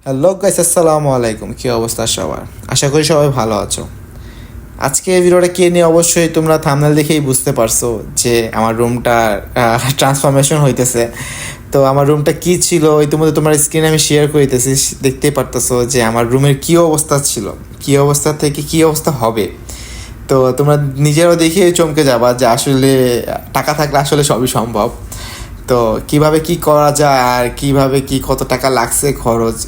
Hello guys, আসসালামু আলাইকুম। কি অবস্থা সবার? আশা করি সবাই ভালো আছো। আজকে এই ভিডিওটা কে নিয়ে অবশ্যই তোমরা থাম্বনেল দেখেই বুঝতে পারছো যে আমার রুমটা ট্রান্সফরমেশন হইতেছে। তো আমার রুমটা কি ছিল ইতিমধ্যে তোমার স্ক্রিনে আমি শেয়ার করিতেছি, দেখতেই পারতেছো যে আমার রুমের কি অবস্থা ছিল, কি অবস্থা থেকে কি অবস্থা হবে। তো তোমরা নিজেরাও দেখে চমকে যাবা যে আসলে টাকা থাকলে আসলে সবই সম্ভব। তো কিভাবে কি করা যায় আর কিভাবে কি কত টাকা লাগছে খরচ,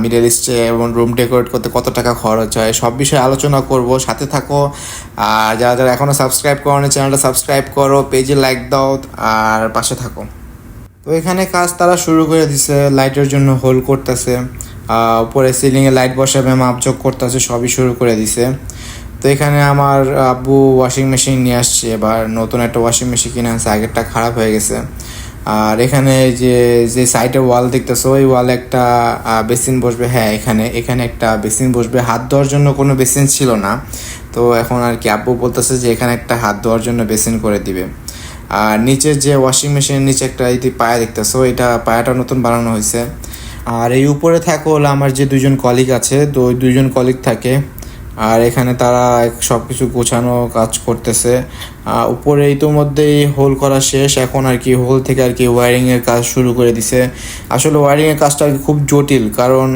মিডল ইস্টে এবং রুম ডেকোরেট করতে কত টাকা খরচ হয় সব বিষয়ে আলোচনা করব, সাথে থাকো। আর যারা যারা এখনও সাবস্ক্রাইব করো না চ্যানেলটা সাবস্ক্রাইব করো, পেজে লাইক দাও আর পাশে থাকো। তো এখানে কাজ তারা শুরু করে দিছে, লাইটের জন্য হোল করতেছে, উপরে সিলিংয়ে লাইট বসাবে, মাপজোক করতেছে, সবই শুরু করে দিছে। তো এখানে আমার আব্বু ওয়াশিং মেশিন নিয়ে আসছে, এবার নতুন একটা ওয়াশিং মেশিন কিনে আনছে, আগেরটা খারাপ হয়ে গেছে। আর এখানে যে যে সাইডে ওয়াল দেখতেছো ওই ওয়ালে একটা বেসিন বসবে। হ্যাঁ, এখানে এখানে একটা বেসিন বসবে, হাত ধোয়ার জন্য কোনো বেসিন ছিল না। তো এখন আর কি আব্বু বলতেছে যে এখানে একটা হাত ধোয়ার জন্য বেসিন করে দিবে। আর নিচে যে ওয়াশিং মেশিনের নিচে একটা এই পায়া দেখতেছো, এটা পায়াটা নতুন বানানো হয়েছে। আর এই উপরে থাকে হলো আমার যে দুইজন কলিগ আছে, তো ওই দুইজন কলিগ থাকে। আর এখানে তারা সব কিছু গোছানো কাজ করতেছে। উপরে ইতোমধ্যেই হোল করা শেষ, এখন আর কি হোল থেকে আর কি ওয়্যারিংয়ের কাজ শুরু করে দিছে। আসলে ওয়্যারিংয়ের কাজটা আর কি খুব জটিল, কারণ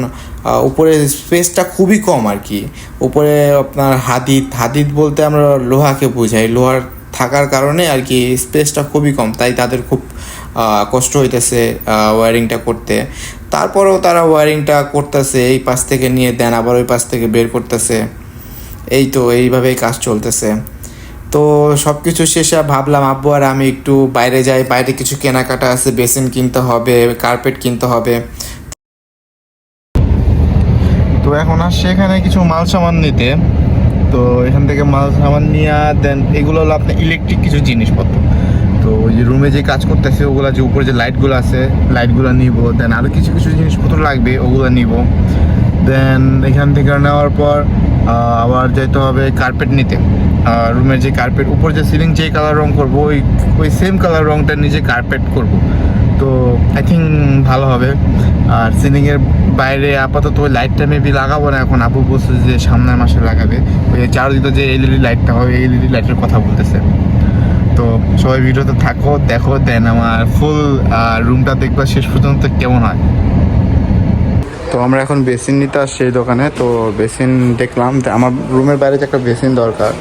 উপরে স্পেসটা খুবই কম আর কি। উপরে আপনার হাদিদ হাদিদ বলতে আমরা লোহাকে বোঝাই, লোহার থাকার কারণে আর কি স্পেসটা খুবই কম, তাই তাদের খুব কষ্ট হইতেছে ওয়্যারিংটা করতে। তারপরেও তারা ওয়্যারিংটা করতেছে, এই পাশ থেকে নিয়ে দেন আবার ওই পাশ থেকে বের করতেছে। এই তো এইভাবেই কাজ চলতেছে। তো সব কিছু শেষে ভাবলাম আব্বু আর আমি একটু বাইরে যাই, বাইরে কিছু কেনাকাটা আছে, বেসিন কিনতে হবে, কার্পেট কিনতে হবে। তো এখন আসছে এখানে কিছু মাল সামান নিতে। তো এখান থেকে মাল সামান নিয়ে দেন এগুলো হলো আপনার ইলেকট্রিক কিছু জিনিসপত্র। তো ওই যে রুমে যে কাজ করতেছে ওগুলো, যে উপরে যে লাইটগুলো আছে লাইটগুলো নিব, দেন আরও কিছু কিছু জিনিসপত্র লাগবে ওগুলো নিব। দেন এখান থেকে নেওয়ার পর আবার যেতে হবে কার্পেট নিতে। রুমের যে কার্পেট, উপর যে সিলিং যে কালার রং করবো ওই ওই সেম কালার রংটা নিজে কার্পেট করব। তো আই থিঙ্ক ভালো হবে। আর সিলিংয়ের বাইরে আপাতত ওই লাইটটা মেবি লাগাবো না, এখন আপু বলছে যে সামনের মাসে লাগাবে। ওই চারদিকে যে এলইডি লাইটটা হবে, এলইডি লাইটের কথা বলতেছে। তো সবাই ভিডিওতে থাকো, দেখো, দেন আমার ফুল রুমটা দেখবা শেষ পর্যন্ত কেমন হয়। তো আমরা এখন বেসিন নিতে আসছি এই দোকানে। তো বেসিন দেখলাম, আমার রুমের বাইরে যে একটা বেসিন দরকার,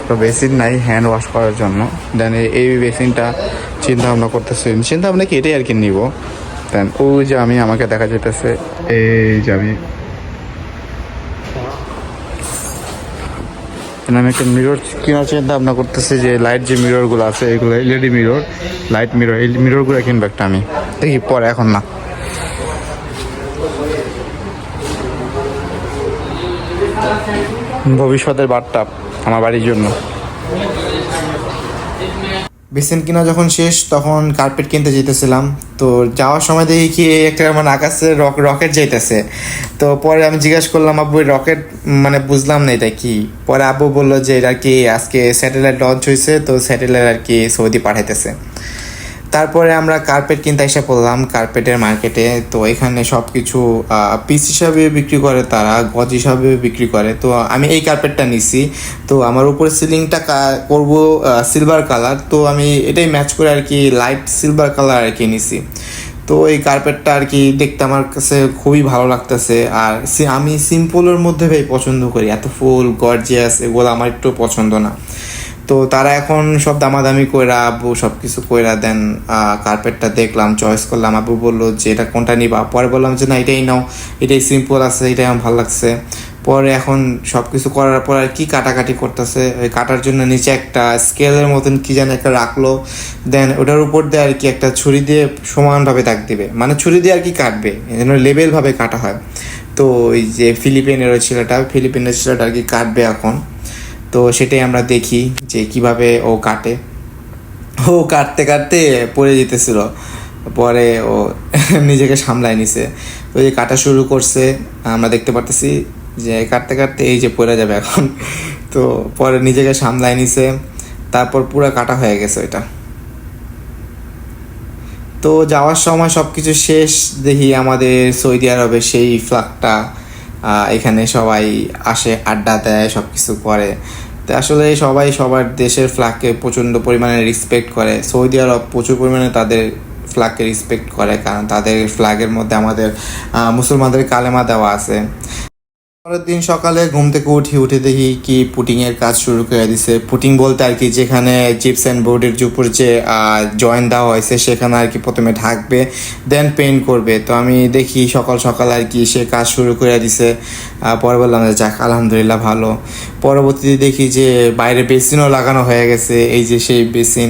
তো বেসিন নাই হ্যান্ড ওয়াশ করার জন্য। দেন এই বেসিনটা চিন্তা ভাবনা করতেছি, চিন্তা ভাবনা কি এটাই আর কি নিব। দেন ওই যে আমি আমাকে দেখা যেতেছে, এই যে আমি একটা মিরর কেনার চিন্তা ভাবনা করতেছি, যে লাইট যে মিররগুলো আছে এগুলো এলইডি মিরর, লাইট মিরর, এই মিররগুলো কিনবো একটা আমি, দেখি পরে, এখন না। ভবিষ্যতের বার্তা আমার বাড়ির জন্য। বেসিন কিনা যখন শেষ তখন কার্পেট কিনতে যেতেছিলাম। তো যাওয়ার সময় দেখি কি একটা মানে আকাশে রকেট যাইতেছে। তো পরে আমি জিজ্ঞাসা করলাম আব্বু রকেট মানে বুঝলাম না এটা কি। পরে আব্বু বললো যে এটা কি আজকে স্যাটেলাইট লঞ্চ হয়েছে, তো স্যাটেলাইট আর কি সৌদি পাঠাইতেছে। তারপরে আমরা কার্পেট কিনতে এসে পড়লাম কার্পেটের মার্কেটে। তো এখানে সব কিছু পিস হিসাবে বিক্রি করে, তারা গজ হিসাবে বিক্রি করে। তো আমি এই কার্পেটটা নিছি। তো আমার উপরে সিলিংটা করব সিলভার কালার, তো আমি এটাই ম্যাচ করে আর কি লাইট সিলভার কালার আর কি নিছি। তো এই কার্পেটটা আর কি দেখতে আমার কাছে খুবই ভালো লাগতেছে। আর আমি সিম্পলের মধ্যে ভাই পছন্দ করি, এত ফুল গর্জিয়াস এগুলো আমার একটু পছন্দ না। তো তারা এখন সব দামাদামি কইরা আব্বু সব কিছু কইরা দেন কার্পেটটা দেখলাম, চয়েস করলাম। আব্বু বললো যে এটা কোনটা নিবা, পরে বললাম যে না এটাই নাও, এটাই সিম্পল আছে, এটাই আমার ভালো লাগছে। পরে এখন সব কিছু করার পর আর কি কাটাকাটি করতেছে, ওই কাটার জন্য নিচে একটা স্কেলের মতন কি যেন একটা রাখলো। দেন ওটার উপর দিয়ে আর কি একটা ছুরি দিয়ে সমানভাবে দাগ দিবে, মানে ছুরি দিয়ে আর কি কাটবে, যেন লেবেলভাবে কাটা হয়। তো ওই যে ফিলিপিনের ছেলেটা আর কি কাটবে এখন। তো সেটাই আমরা দেখি যে কিভাবে ও কাটে। ও কাটতে কাটতে পড়ে যেতেছিল, পরে ও নিজেকে সামলায় নিছে। তো এই কাটা শুরু করছে, আমরা দেখতে পারতেছি যে কাটতে কাটতে এই যে পড়ে যাবে এখন। তো পরে নিজেকে সামলায় নিছে, তারপর পুরো কাটা হয়ে গেছে ওইটা। তো যাওয়ার সময় সব কিছু শেষ, দেখি আমাদের সৌদি আরবে সেই ফ্ল্যাগটা এখানে সবাই আসে, আড্ডা দেয়, সব কিছু করে। তো আসলে সবাই সবার দেশের ফ্ল্যাগকে প্রচণ্ড পরিমাণে রেসপেক্ট করে। সৌদি আরব প্রচুর পরিমাণে তাদের ফ্ল্যাগকে রেসপেক্ট করে, কারণ তাদের ফ্ল্যাগের মধ্যে আমাদের মুসলমানদের কালেমা দেওয়া আছে। পরের দিন সকালে ঘুম থেকে উঠে দেখি কি পুটিংয়ের কাজ শুরু করে দিছে। পুটিং বলতে আর কি যেখানে জিপসেন বোর্ডের উপর যে জয়েন দেওয়া হয়েছে সেখানে আর কি প্রথমে ঢাকবে, দেন পেইন্ট করবে। তো আমি দেখি সকাল সকাল আর কি সে কাজ শুরু করে দিছে। পরে বললাম যে যাক আলহামদুলিল্লাহ ভালো। পরবর্তীতে দেখি যে বাইরে বেসিনও লাগানো হয়ে গেছে, এই যে সেই বেসিন,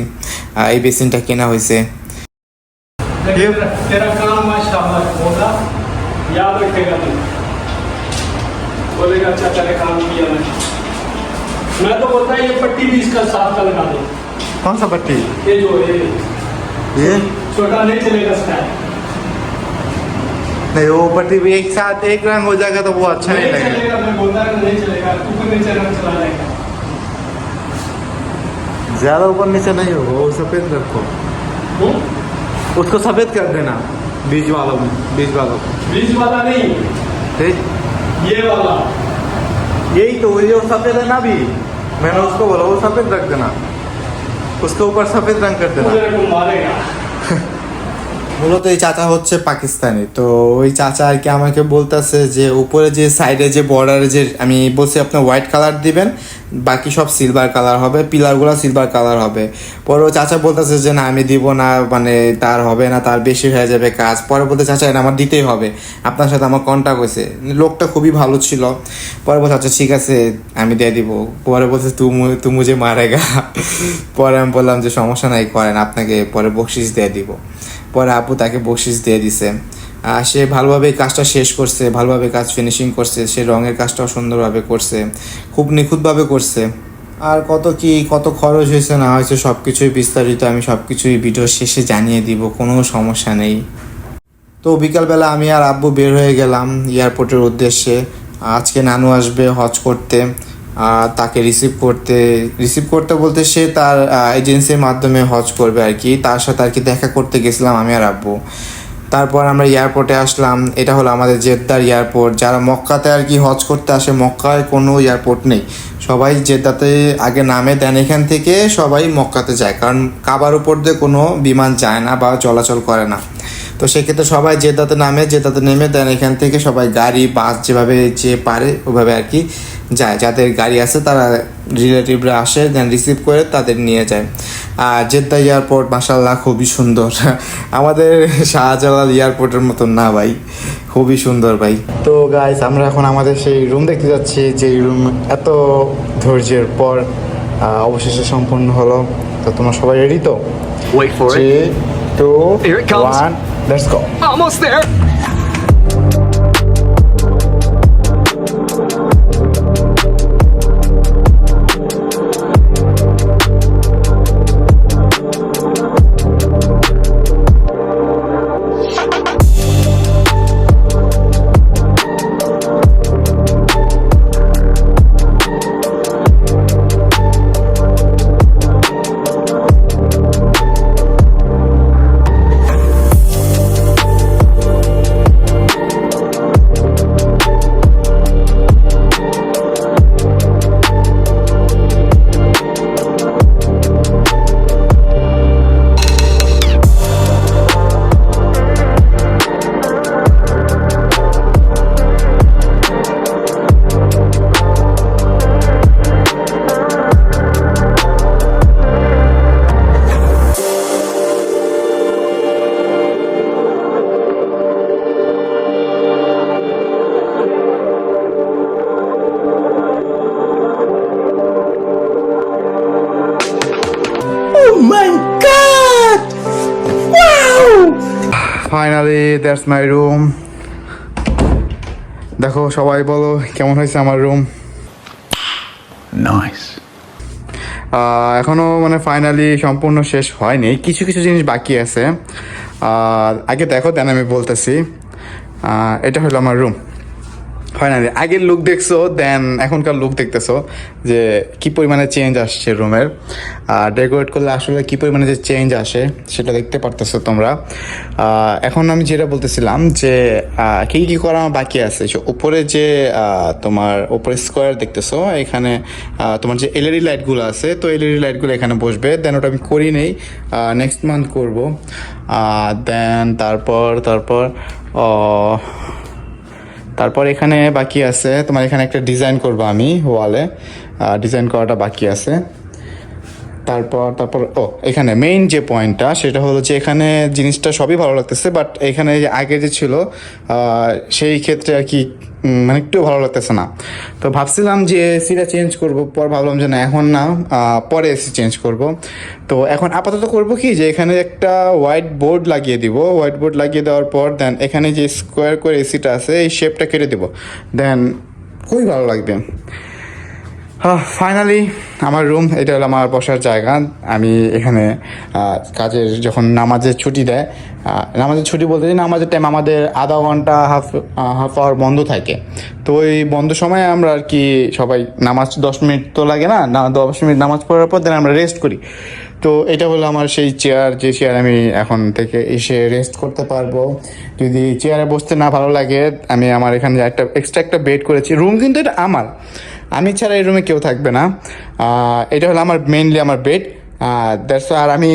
এই বেসিনটা কেনা হয়েছে। तेरा काम माशाल्लाह होगा, याद रखेगा तू, बोलेगा चाचा ने काम किया मैं तो बोलता है ये पट्टी भी इसका साफ का लगा दो। कौन सा पट्टी? ये जो ये छोटा नहीं चलेगा स्टाइल, नहीं वो पट्टी भी एक साथ एक रंग हो जाएगा तो वो अच्छा नहीं लगेगा। चलेगा, मैं बोलता है नहीं चलेगा, तू भी नीचे रंग चला जाएगा। ज्यादा ऊपर नीचे नहीं होगा, वो सफेद रखो, उसको सफेद कर देना, बीच वाला बीच वाला नहीं, ठीक ये वाला, यही तो जो सफेद है ना, भी मैंने उसको बोला वो सफेद रख देना, उसके ऊपर सफेद रंग कर तू देना। मेरे को मारेगा। মূলত এই চাচা হচ্ছে পাকিস্তানি। তো ওই চাচা আর কি আমাকে বলতেছে যে উপরে যে সাইডে যে বর্ডারে যে আমি বলছি আপনি হোয়াইট কালার দিবেন, বাকি সব সিলভার কালার হবে, পিলারগুলো সিলভার কালার হবে। পরে ও চাচা বলতেছে যে না আমি দিব না, মানে তার হবে না, তার বেশি হয়ে যাবে কাজ। পরে বলতে চাচা এটা আমার দিতেই হবে, আপনার সাথে আমার কন্ট্যাক্ট হয়েছে। লোকটা খুবই ভালো ছিল। পরে বলছে আচ্ছা ঠিক আছে আমি দিয়ে দিব। পরে বলছে তু মুঝে মারেগা। পরে আমি বললাম যে সমস্যা নাই, করেন, আপনাকে পরে বকশিস দিয়ে দিব। পরে আপু তাকে বকশিস দিয়ে দিছে। সে ভালোভাবে এই কাজটা শেষ করছে, ভালোভাবে কাজ ফিনিশিং করছে, সে রঙের কাজটাও সুন্দরভাবে করছে, খুব নিখুঁতভাবে করছে। আর কত খরচ হয়েছে না হয়েছে সব কিছুই বিস্তারিত আমি সব কিছুই ভিডিও শেষে জানিয়ে দিব, কোনো সমস্যা নেই। তো বিকালবেলা আমি আর আব্বু বের হয়ে গেলাম এয়ারপোর্টের উদ্দেশ্যে। আজকে নানু আসবে হজ করতে, তাকে রিসিভ করতে বলতে সে তার এজেন্সির মাধ্যমে হজ করবে আর কি, তার সাথে আর কি দেখা করতে গেছিলাম আমি আর আব্বু। তারপর আমরা এয়ারপোর্টে আসলাম। এটা হলো আমাদের জেদ্দার এয়ারপোর্ট। যারা মক্কাতে আর কি হজ করতে আসে, মক্কায় কোনো এয়ারপোর্ট নেই, সবাই জেদ্দাতে আগে নামে, দেন এখান থেকে সবাই মক্কাতে যায়, কারণ কাবার উপর দিয়ে কোনো বিমান যায় না বা চলাচল করে না। তো সেক্ষেত্রে সবাই জেদ্দাতে নেমে দেন এখান থেকে সবাই গাড়ি বাস যেভাবে যে পারে ওভাবে আর কি যায়। যাদের গাড়ি আছে তারা রিলেটিভরা আসে, দেন রিসিভ করে তাদের নিয়ে যায়। আর জেদ্দা এয়ারপোর্ট মাশাআল্লাহ খুবই সুন্দর, আমাদের শাহজালাল এয়ারপোর্টের মতন না ভাই, খুবই সুন্দর ভাই। তো গাইস আমরা এখন আমাদের সেই রুম দেখতে যাচ্ছি, যে রুম এত ধৈর্যের পর অবশেষে সম্পূর্ণ হলো। তো তোমরা সবাই রেডি তো? Wait for it. 3, 2, Here it comes. 1, let's go. Almost there. Finally that's my room. দেখো সবাই বলো কেমন হয়েছে আমার রুম। Nice. এখনও মানে ফাইনালি সম্পূর্ণ শেষ হয়নি, কিছু কিছু জিনিস বাকি আছে। আগে দেখো দেন আমি বলতেছি। এটা হলো আমার রুম। ফাইনালি আগের লুক দেখছো দেন এখনকার লুক দেখতেছো যে কি পরিমাণে চেঞ্জ আসছে রুমের। ডেকোরেট করলে আসলে কি পরিমাণে যে চেঞ্জ আসে সেটা দেখতে পারতেছো তোমরা। এখন আমি যেটা বলতেছিলাম যে কী কী করা আমার বাকি আছে, উপরে যে তোমার উপরে স্কোয়ার দেখতেছো এখানে তোমার যে এলইডি লাইটগুলো আছে, তো এলইডি লাইটগুলো এখানে বসবে। দেন ওটা আমি করি নেই, নেক্সট মান্থ করবো। দেন তারপর এখানে বাকি আছে তোমার, এখানে একটা ডিজাইন করবো আমি ওয়ালে, ডিজাইন করাটা বাকি আছে। তারপর এখানে মেইন যে পয়েন্টটা সেটা হলো যে এখানে জিনিসটা সবই ভালো লাগতেছে, বাট এখানে যে আগে যে ছিল সেই ক্ষেত্রে আর কি মানে একটু ভালো লাগতেছে না। তো ভাবছিলাম যে এসিটা চেঞ্জ করব, পর ভাবলাম যে না এখন না, পরে এসি চেঞ্জ করব। তো এখন আপাতত করব কি যে এখানে একটা হোয়াইট বোর্ড লাগিয়ে দিব, হোয়াইট বোর্ড লাগিয়ে দেওয়ার পর দেন এখানে যে স্কোয়ার করে এসিটা আছে এই শেপটা কেটে দেবো, দেন খুবই ভালো লাগবে। ফাইনালি আমার রুম, এটা হলো আমার বসার জায়গা। আমি এখানে কাজের যখন নামাজের ছুটি দেয়, নামাজের ছুটি বলতে নামাজের টাইম আমাদের আধা ঘন্টা হাফ আওয়ার বন্ধ থাকে। তো ওই বন্ধ সময় আমরা আর কি সবাই নামাজ 10 মিনিট তো লাগে না, 10 মিনিট নামাজ পড়ার পর দেন আমরা রেস্ট করি। তো এটা হলো আমার সেই চেয়ার, যে চেয়ার আমি এখন থেকে এসে রেস্ট করতে পারবো। যদি চেয়ারে বসতে না ভালো লাগে, আমি আমার এখানে এক্সট্রা একটা বেড করেছি। রুম কিন্তু এটা আমার, আমি ছাড়া এই রুমে কেউ থাকবে না। এটা হলো আমার মেইনলি আমার বেড। দ্যাটস, আর আমি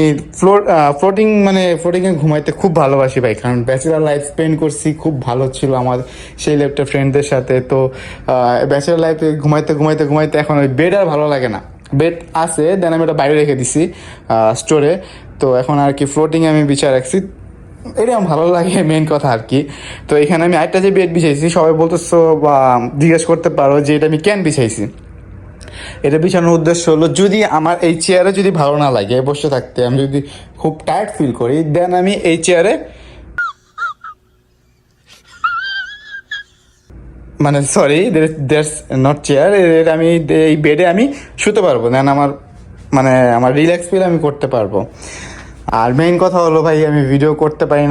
ফ্লোটিংয়ে ঘুমাইতে খুব ভালোবাসি ভাই, কারণ ব্যাচেলার লাইফ স্পেন্ড করছি, খুব ভালো ছিল আমার সেই লাইফটা ফ্রেন্ডদের সাথে। তো ব্যাচেলার লাইফে ঘুমাইতে এখন ওই বেড আর ভালো লাগে না। বেড আছে, দেন আমি ওটা বাইরে রেখে দিছি স্টোরে। তো এখন আর কি ফ্লোটিংয়ে আমি বিছায় রাখছি, এটা আমার ভালো লাগে মেন কথা আর কি। তো এখানে আমি আরেকটা যে বেড বিছাইছি, সবাই বলতেছো বা জিজ্ঞেস করতে পারো যে এটা আমি কেন বিছাইছি। এটা বিছানোর উদ্দেশ্য হলো, যদি আমার এই চেয়ারে যদি ভালো না লাগে বসে থাকতে, আমি যদি খুব টায়ার্ড ফিল করি, দেন আমি এই চেয়ারে মানে সরি দ্যাটস নট চেয়ার, আমি এই বেডে আমি শুতে পারবো, দেন আমার রিল্যাক্স ফিল আমি করতে পারবো। আর মেইন কথা হলো ভাই, আমি ভিডিও করতে পারি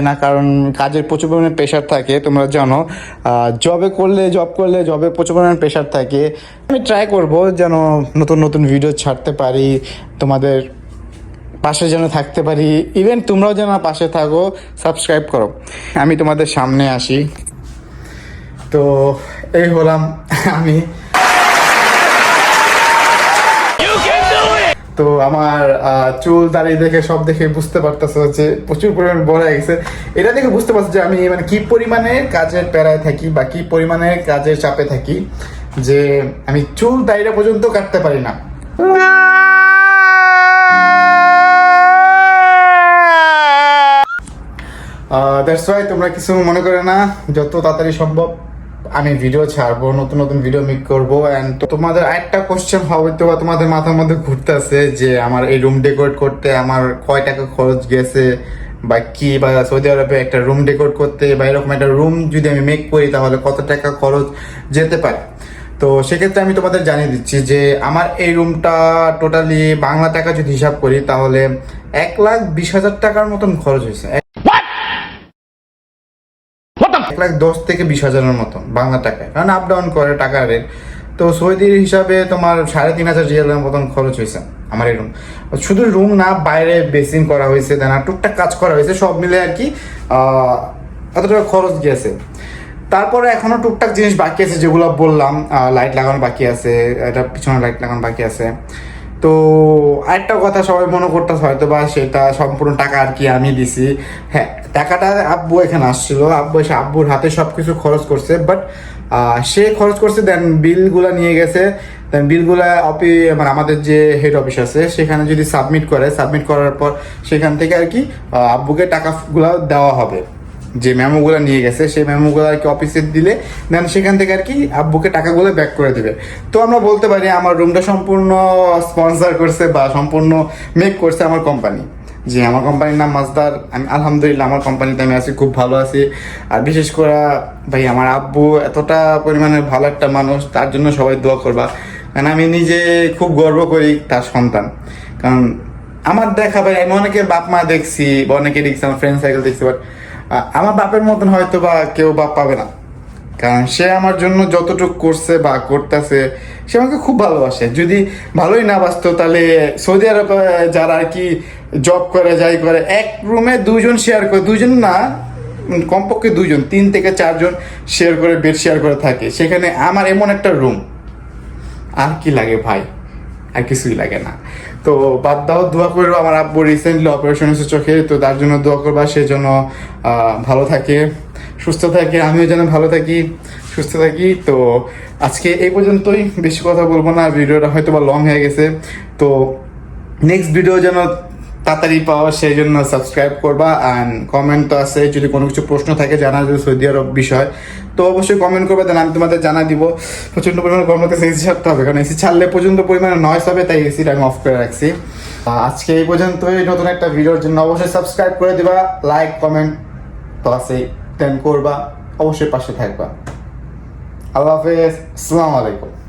না কারণ কাজের প্রচুর পরিমাণে প্রেশার থাকে, তোমরা জানো। জব করলে জবে প্রচুর পরিমাণে প্রেশার থাকে। আমি ট্রাই করব যেন নতুন ভিডিও ছাড়তে পারি, তোমাদের পাশে যেন থাকতে পারি, ইভেন তোমরাও যেন পাশে থাকো, সাবস্ক্রাইব করো। আমি তোমাদের সামনে আসি। তো এই হলাম আমি। তো আমার চুল দাড়ি দেখে সব দেখে বুঝতে পারতেছো যে প্রচুর পরিমাণে বড় হয়ে গেছে। এটা দেখে বুঝতে পারছো যে আমি মানে কি পরিমাণে কাজের প্যারায় থাকি বা কি পরিমাণে কাজের চাপে থাকি, যে আমি চুল দাড়িটা পর্যন্ত কাটতে পারি না। দ্যাটস ওয়াই তোমরা কিছু মনে করে না, যত তাড়াতাড়ি সম্ভব আমি ভিডিও ছাড়বো, নতুন ভিডিও মেক করবো। অ্যান্ড তোমাদের আরেকটা কোশ্চেন হবে তো বা তোমাদের মাথার মধ্যে ঘুরতে আছে যে আমার এই রুম ডেকোরেট করতে আমার কয় টাকা খরচ গেছে বা কি, বা সৌদি আরবে একটা রুম ডেকোরেট করতে বা এরকম একটা রুম যদি আমি মেক করি তাহলে কত টাকা খরচ যেতে পারে। তো সেক্ষেত্রে আমি তোমাদের জানিয়ে দিচ্ছি যে আমার এই রুমটা টোটালি বাংলা টাকা যদি হিসাব করি তাহলে 1,20,000 টাকার মতন খরচ হয়েছে। 1,10,000 থেকে 20,000-এর মতো বাংলা টাকায়, কারণ আপ ডাউন করে টাকার রেট। তো সৌদির হিসাবে তোমার 3,500 রিয়ালের মতন খরচ হয়েছে আমার এই রুম। শুধু রুম না, বাইরে বেসিন করা হয়েছে, দেন টুকটাক কাজ করা হয়েছে, সব মিলে আর কি এত টাকা খরচ গিয়েছে। তারপরে এখনো টুকটাক জিনিস বাকি আছে, যেগুলো বললাম, লাইট লাগানো বাকি আছে, এটা পিছনে লাইট লাগানো বাকি আছে। তো আরেকটা কথা সবাই মনে করতেছে হয়তো বা সেটা সম্পূর্ণ টাকা আর কি আমি দিছি। হ্যাঁ, টাকাটা আব্বু এখানে আসছিল, আব্বু এসে আব্বুর হাতে সব কিছু খরচ করছে, বাট সে খরচ করছে, দেন বিলগুলা নিয়ে গেছে। দেন বিলগুলা মানে আমাদের যে হেড অফিস আছে সেখানে যদি সাবমিট করার পর সেখান থেকে আর কি আব্বুকে টাকাগুলো দেওয়া হবে। যে মেমোগুলো নিয়ে গেছে সেই মেমোগুলো আর কি অফিসে দিলে দেন সেখান থেকে আর কি আব্বুকে টাকাগুলো ব্যাক করে দিবে। তো আমরা বলতে পারি আমার রুমটা সম্পূর্ণ স্পন্সর করছে বা সম্পূর্ণ মেক করছে আমার কোম্পানি। যে আমার কোম্পানির নাম মাজদার। আমি আলহামদুলিল্লাহ আমার কোম্পানিতে আমি আছি, খুব ভালো আছি। আর বিশেষ করে ভাই আমার আব্বু এতটা পরিমাণে ভালো একটা মানুষ, তার জন্য সবাই দোয়া করবা। কারণ আমি নিজে খুব গর্ব করি তার সন্তান। কারণ আমার দেখা ভাই, আমি অনেকে বাপ মা দেখছি বা অনেকে দেখছি, আমার ফ্রেন্ড সাইকেল দেখছি, বাট আমার বাপের মতন হয়তো বা কেউ বাপ পাবে না। কারণ সে আমার জন্য যতটুকু করছে বা করতেছে, সে আমাকে খুব ভালোবাসে। যদি ভালোই না বাসতো তাহলে সৌদি আরবে যারা আর কি জব করে যাই করে এক রুমে দুজন শেয়ার করে, দুজন না কমপক্ষে দুজন, 3 থেকে 4 জন শেয়ার করে বেড শেয়ার করে থাকে, সেখানে আমার এমন একটা রুম, আর কি লাগে ভাই, আর কিছুই লাগে না। তো বাদ দাও, দোয়া করো। আমার আব্বু রিসেন্টলি অপারেশন হয়েছে চোখে, তো তার জন্য দোয়া করবা, সে যেন ভালো থাকে, সুস্থ থাকে, আমিও যেন ভালো থাকি, সুস্থ থাকি। তো আজকে এই পর্যন্তই, বেশি কথা বলবো না, ভিডিওটা হয়তো বা লং হয়ে গেছে। তো নেক্সট ভিডিও যেন তাড়াতাড়ি পাওয়া, সেই জন্য সাবস্ক্রাইব করবা। অ্যান্ড কমেন্ট তো আছে, যদি কোনো কিছু প্রশ্ন থাকে জানার জন্য সৌদি আরব বিষয়, তো অবশ্যই কমেন্ট করবে, দেন আমি তোমাদের জানা দিব। প্রচণ্ড পরিমাণে গরম হতে এসি ছাড়তে হবে, কারণ এসি ছাড়লে প্রচণ্ড পরিমাণে নয়েজ হবে, তাই এসিটা আমি অফ করে রাখছি। আজকে এই পর্যন্তই, নতুন একটা ভিডিওর জন্য অবশ্যই সাবস্ক্রাইব করে দিবা, লাইক কমেন্ট তো আছেই, দেন করবা, অবশ্যই পাশে থাকবা। আল্লাহ হাফেজ, আসসালামু আলাইকুম।